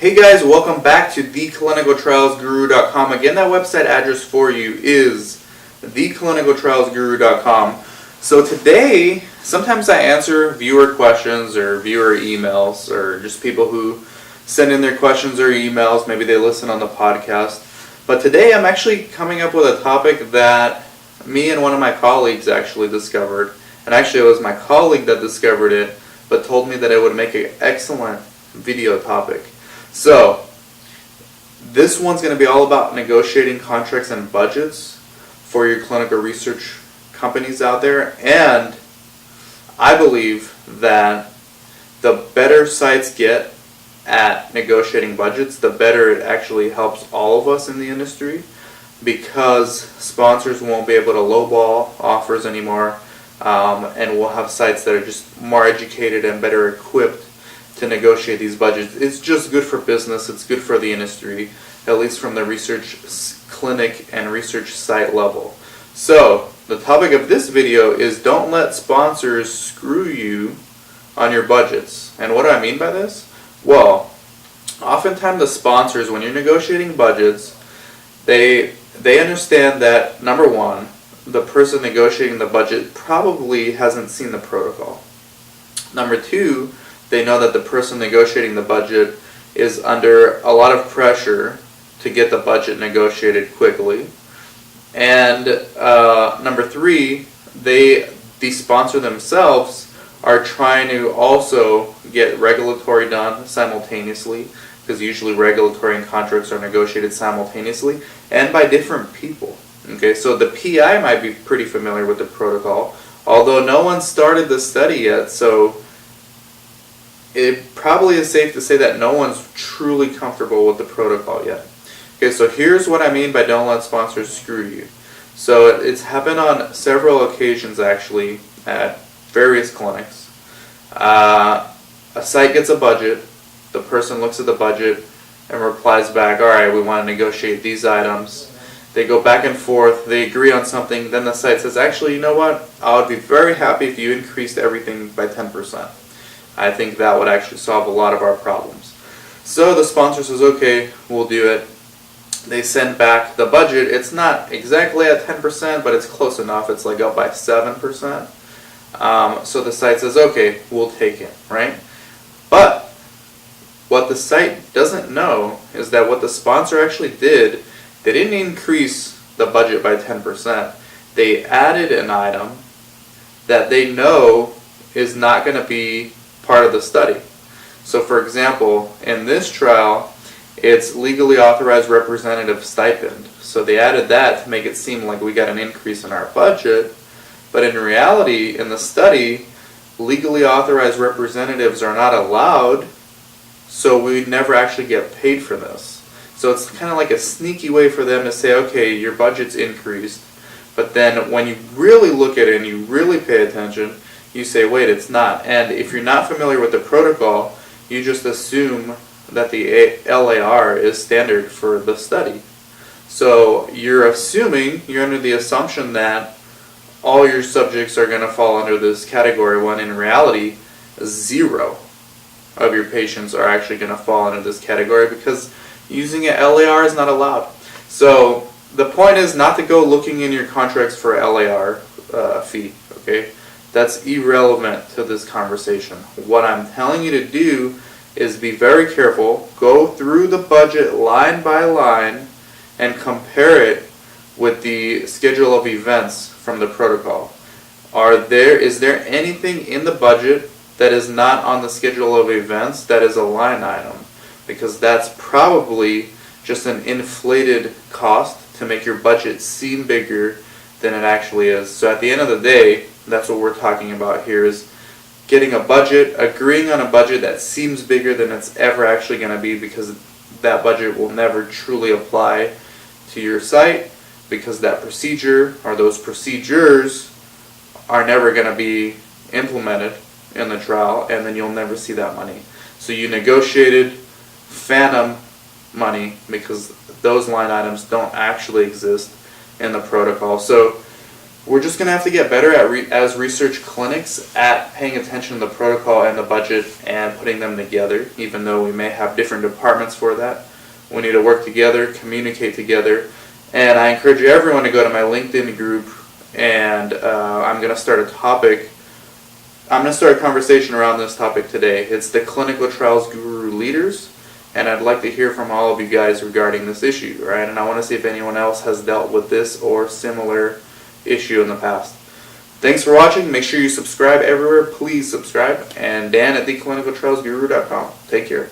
Hey guys, welcome back to theclinicaltrialsguru.com. Again, that website address for you is theclinicaltrialsguru.com. So today, sometimes I answer viewer questions or viewer emails or just people who send in their questions or emails. Maybe they listen on the podcast. But today I'm actually coming up with a topic that me and one of my colleagues actually discovered. And actually it was my colleague that discovered it, but told me that it would make an excellent video topic. So, this one's going to be all about negotiating contracts and budgets for your clinical research companies out there. And I believe that the better sites get at negotiating budgets, the better it actually helps all of us in the industry, because sponsors won't be able to lowball offers anymore, and we'll have sites that are just more educated and better equipped to negotiate these budgets. It's just good for business, it's good for the industry, at least from the research clinic and research site level. So, the topic of this video is don't let sponsors screw you on your budgets. And what do I mean by this? Well, oftentimes the sponsors, when you're negotiating budgets, they understand that, number one, the person negotiating the budget probably hasn't seen the protocol. Number two, they know that the person negotiating the budget is under a lot of pressure to get the budget negotiated quickly. And number three, the sponsor themselves are trying to also get regulatory done simultaneously, because usually regulatory and contracts are negotiated simultaneously and by different people. Okay, so the PI might be pretty familiar with the protocol, although no one started the study yet, so it probably is safe to say that no one's truly comfortable with the protocol yet. Okay, so here's what I mean by don't let sponsors screw you. So it's happened on several occasions actually at various clinics. A site gets a budget, the person looks at the budget and replies back, alright, we want to negotiate these items. They go back and forth, they agree on something, then the site says, actually, you know what, I would be very happy if you increased everything by 10%. I think that would actually solve a lot of our problems. So the sponsor says, okay, we'll do it. They send back the budget. It's not exactly at 10%, but it's close enough. It's like up by 7%. So the site says, okay, we'll take it, right? But what the site doesn't know is that what the sponsor actually did, they didn't increase the budget by 10%. They added an item that they know is not going to be part of the study. So for example, in this trial, it's legally authorized representative stipend. So they added that to make it seem like we got an increase in our budget, but in reality, in the study, legally authorized representatives are not allowed, so we never actually get paid for this. So it's kind of like a sneaky way for them to say, okay, your budget's increased, but then when you really look at it and you really pay attention, you say, wait, it's not. And if you're not familiar with the protocol, you just assume that the LAR is standard for the study. So you're under the assumption that all your subjects are going to fall under this category, when in reality, 0 of your patients are actually going to fall under this category, because using an LAR is not allowed. So the point is not to go looking in your contracts for LAR fee, okay? That's irrelevant to this conversation. What I'm telling you to do is be very careful, go through the budget line by line, and compare it with the schedule of events from the protocol. Is there anything in the budget that is not on the schedule of events that is a line item? Because that's probably just an inflated cost to make your budget seem bigger than it actually is. So at the end of the day, that's what we're talking about here, is getting a budget, agreeing on a budget that seems bigger than it's ever actually going to be, because that budget will never truly apply to your site, because that procedure or those procedures are never going to be implemented in the trial, and then you'll never see that money. So you negotiated phantom money because those line items don't actually exist in the protocol. So We're just going to have to get better as research clinics at paying attention to the protocol and the budget and putting them together, even though we may have different departments for that. We need to work together, communicate together, and I encourage everyone to go to my LinkedIn group, and I'm going to start a topic. I'm going to start a conversation around this topic today. It's the Clinical Trials Guru Leaders, and I'd like to hear from all of you guys regarding this issue, right? And I want to see if anyone else has dealt with this or similar issue in the past. Thanks for watching. Make sure you subscribe everywhere. Please subscribe. And Dan at theclinicaltrialsguru.com. Take care.